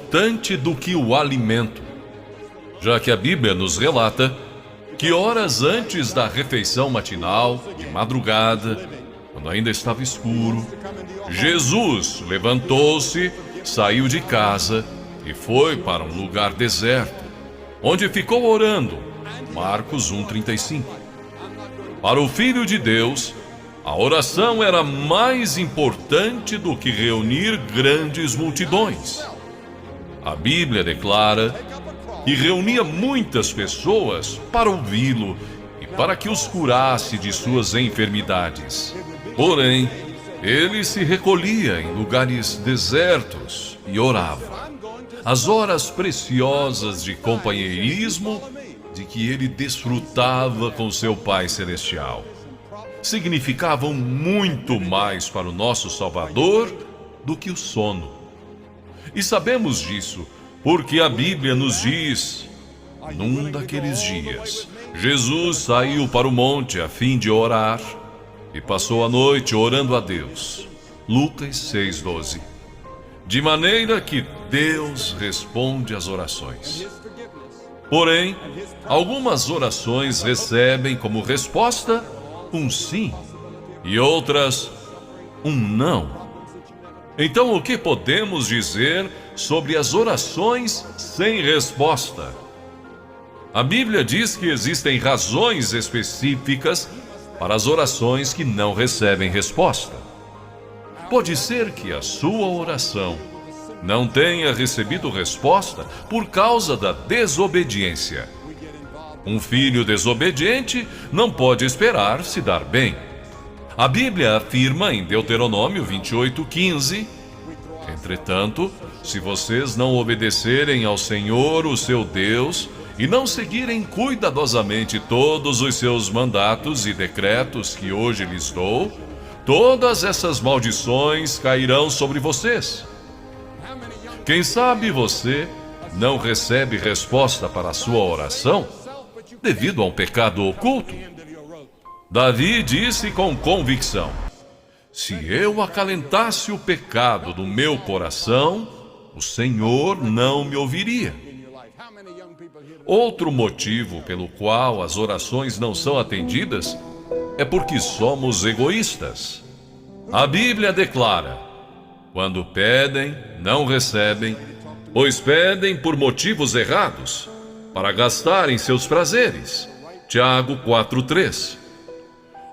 importante do que o alimento, já que a Bíblia nos relata que horas antes da refeição matinal, de madrugada, quando ainda estava escuro, Jesus levantou-se, saiu de casa e foi para um lugar deserto, onde ficou orando. Marcos 1:35. Para o Filho de Deus, a oração era mais importante do que reunir grandes multidões. A Bíblia declara que reunia muitas pessoas para ouvi-lo e para que os curasse de suas enfermidades. Porém, ele se recolhia em lugares desertos e orava. As horas preciosas de companheirismo de que ele desfrutava com seu Pai Celestial significavam muito mais para o nosso Salvador do que o sono. E sabemos disso porque a Bíblia nos diz: num daqueles dias, Jesus saiu para o monte a fim de orar e passou a noite orando a Deus. Lucas 6:12. De maneira que Deus responde às orações. Porém, algumas orações recebem como resposta um sim e outras um não. Então, o que podemos dizer sobre as orações sem resposta? A Bíblia diz que existem razões específicas para as orações que não recebem resposta. Pode ser que a sua oração não tenha recebido resposta por causa da desobediência. Um filho desobediente não pode esperar se dar bem. A Bíblia afirma em Deuteronômio 28:15: entretanto, se vocês não obedecerem ao Senhor, o seu Deus, e não seguirem cuidadosamente todos os seus mandatos e decretos que hoje lhes dou, todas essas maldições cairão sobre vocês. Quem sabe você não recebe resposta para a sua oração devido a um pecado oculto? Davi disse com convicção: se eu acalentasse o pecado do meu coração, o Senhor não me ouviria. Outro motivo pelo qual as orações não são atendidas é porque somos egoístas. A Bíblia declara: quando pedem, não recebem, pois pedem por motivos errados, para gastarem seus prazeres. Tiago 4:3.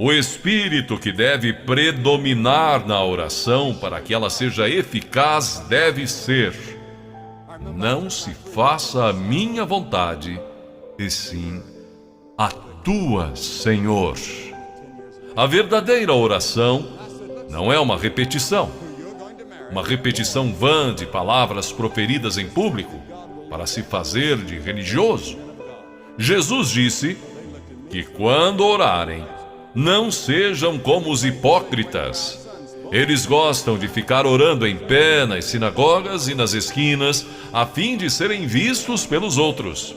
O espírito que deve predominar na oração para que ela seja eficaz deve ser: não se faça a minha vontade, e sim a tua, Senhor. A verdadeira oração não é uma repetição vã de palavras proferidas em público para se fazer de religioso. Jesus disse que quando orarem, não sejam como os hipócritas. Eles gostam de ficar orando em pé nas sinagogas e nas esquinas, a fim de serem vistos pelos outros.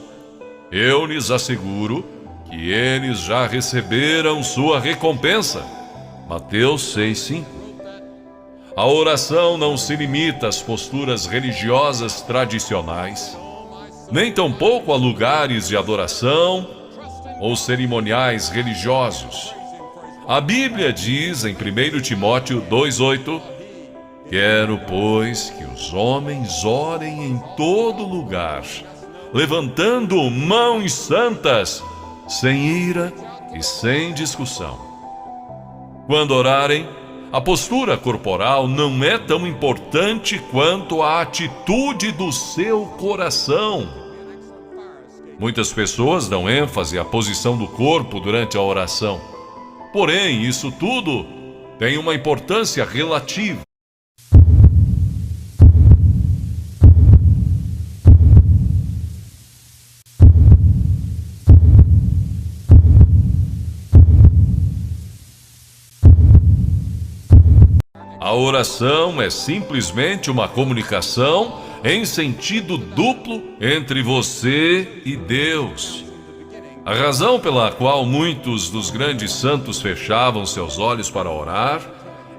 Eu lhes asseguro que eles já receberam sua recompensa. Mateus 6:5. A oração não se limita às posturas religiosas tradicionais, nem tampouco a lugares de adoração ou cerimoniais religiosos. A Bíblia diz em 1 Timóteo 2:8: quero, pois, que os homens orem em todo lugar, levantando mãos santas, sem ira e sem discussão. Quando orarem, a postura corporal não é tão importante quanto a atitude do seu coração. Muitas pessoas dão ênfase à posição do corpo durante a oração. Porém, isso tudo tem uma importância relativa. A oração é simplesmente uma comunicação em sentido duplo entre você e Deus. A razão pela qual muitos dos grandes santos fechavam seus olhos para orar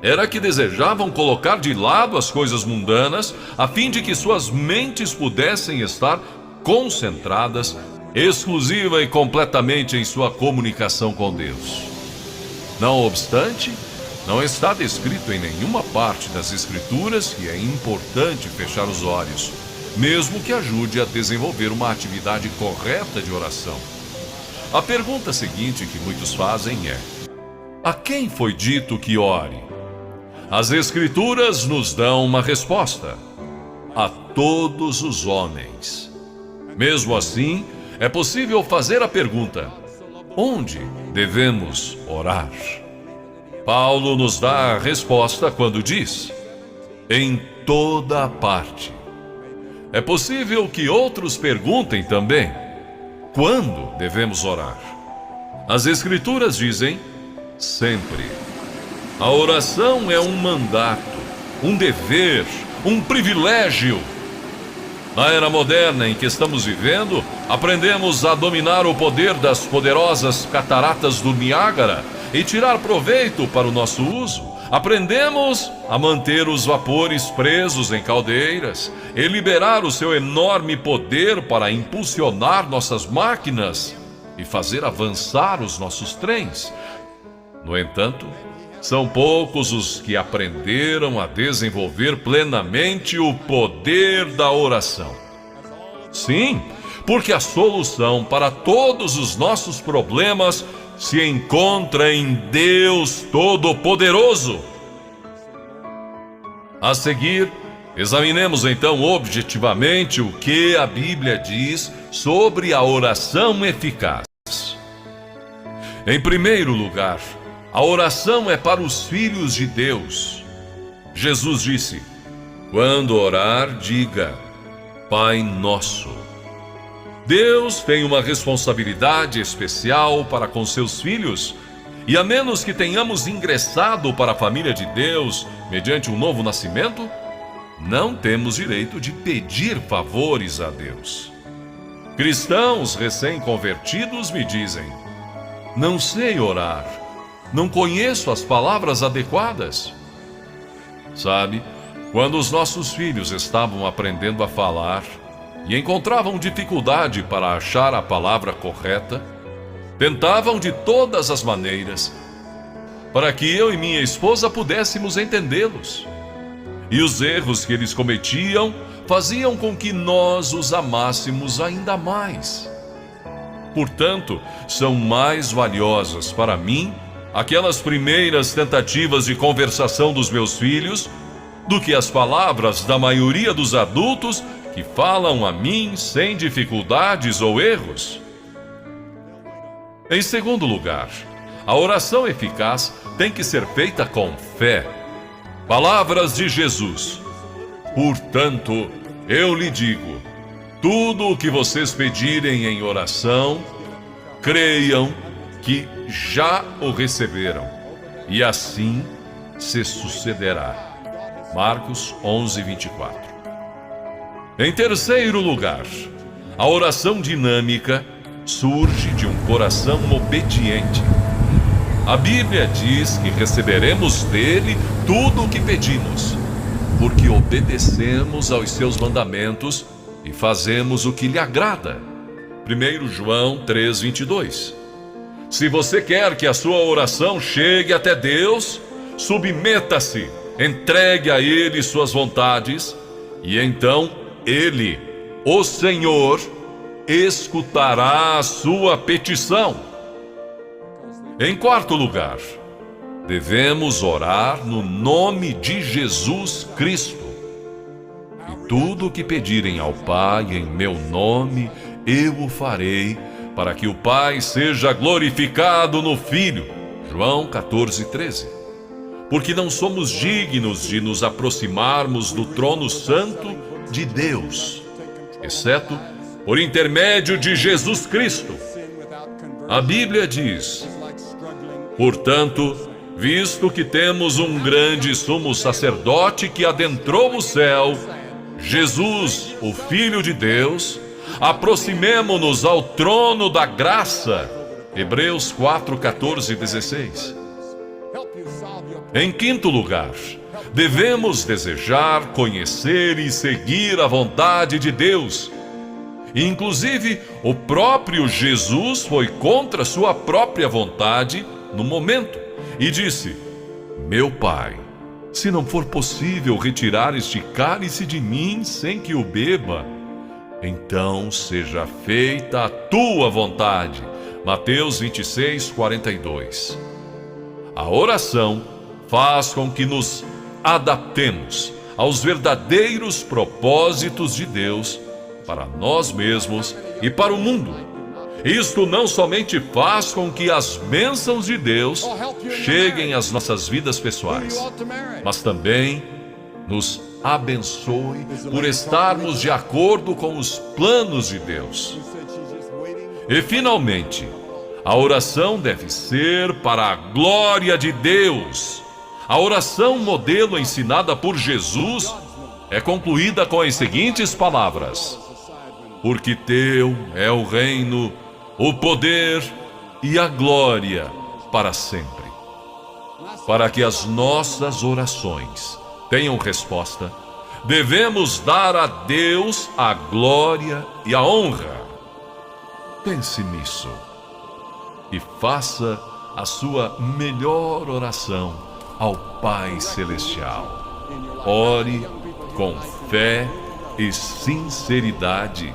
era que desejavam colocar de lado as coisas mundanas, a fim de que suas mentes pudessem estar concentradas, exclusiva e completamente em sua comunicação com Deus. Não obstante, não está descrito em nenhuma parte das Escrituras que é importante fechar os olhos, mesmo que ajude a desenvolver uma atividade correta de oração. A pergunta seguinte que muitos fazem é: a quem foi dito que ore? As Escrituras nos dão uma resposta: a todos os homens. Mesmo assim, é possível fazer a pergunta: onde devemos orar? Paulo nos dá a resposta quando diz: em toda parte. É possível que outros perguntem também: quando devemos orar? As Escrituras dizem: sempre. A oração é um mandato, um dever, um privilégio. Na era moderna em que estamos vivendo, aprendemos a dominar o poder das poderosas cataratas do Niágara e tirar proveito para o nosso uso. Aprendemos a manter os vapores presos em caldeiras e liberar o seu enorme poder para impulsionar nossas máquinas e fazer avançar os nossos trens. No entanto, são poucos os que aprenderam a desenvolver plenamente o poder da oração. Sim, porque a solução para todos os nossos problemas se encontra em Deus Todo-Poderoso. A seguir, examinemos então objetivamente o que a Bíblia diz sobre a oração eficaz. Em primeiro lugar, a oração é para os filhos de Deus. Jesus disse: quando orar, diga: Pai Nosso. Deus tem uma responsabilidade especial para com seus filhos, e a menos que tenhamos ingressado para a família de Deus mediante um novo nascimento, não temos direito de pedir favores a Deus. Cristãos recém-convertidos me dizem: não sei orar, não conheço as palavras adequadas. Sabe, quando os nossos filhos estavam aprendendo a falar e encontravam dificuldade para achar a palavra correta, tentavam de todas as maneiras para que eu e minha esposa pudéssemos entendê-los. E os erros que eles cometiam faziam com que nós os amássemos ainda mais. Portanto, são mais valiosas para mim aquelas primeiras tentativas de conversação dos meus filhos do que as palavras da maioria dos adultos que falam a mim sem dificuldades ou erros. Em segundo lugar, a oração eficaz tem que ser feita com fé. Palavras de Jesus: portanto, eu lhe digo, tudo o que vocês pedirem em oração, creiam que já o receberam, e assim se sucederá. Marcos 11:24. Em terceiro lugar, a oração dinâmica surge de um coração obediente. A Bíblia diz que receberemos dele tudo o que pedimos, porque obedecemos aos seus mandamentos e fazemos o que lhe agrada. 1 João 3:22. Se você quer que a sua oração chegue até Deus, submeta-se, entregue a Ele suas vontades, e então Ele, o Senhor, escutará a sua petição. Em quarto lugar, devemos orar no nome de Jesus Cristo. E tudo o que pedirem ao Pai em meu nome, eu o farei, para que o Pai seja glorificado no Filho. João 14:13. Porque não somos dignos de nos aproximarmos do trono santo de Deus, exceto por intermédio de Jesus Cristo. A Bíblia diz: portanto, visto que temos um grande sumo sacerdote que adentrou o céu, Jesus, o Filho de Deus, aproximemo-nos ao trono da graça. Hebreus 4:14 e 16. Em quinto lugar, devemos desejar, conhecer e seguir a vontade de Deus. Inclusive, o próprio Jesus foi contra sua própria vontade no momento e disse: Meu Pai, se não for possível retirar este cálice de mim sem que o beba, então seja feita a tua vontade. Mateus 26, 42. A oração faz com que nos adaptemos aos verdadeiros propósitos de Deus para nós mesmos e para o mundo. Isto não somente faz com que as bênçãos de Deus cheguem às nossas vidas pessoais, mas também nos abençoe por estarmos de acordo com os planos de Deus. E finalmente, a oração deve ser para a glória de Deus. A oração modelo ensinada por Jesus é concluída com as seguintes palavras: Porque teu é o reino, o poder e a glória para sempre. Para que as nossas orações tenham resposta, devemos dar a Deus a glória e a honra. Pense nisso e faça a sua melhor oração ao Pai Celestial. Ore com fé e sinceridade,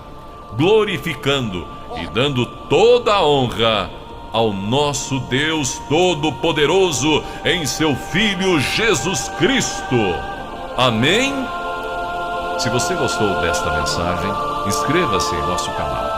glorificando e dando toda a honra ao nosso Deus Todo-Poderoso em seu Filho Jesus Cristo. Amém? Se você gostou desta mensagem, inscreva-se em nosso canal.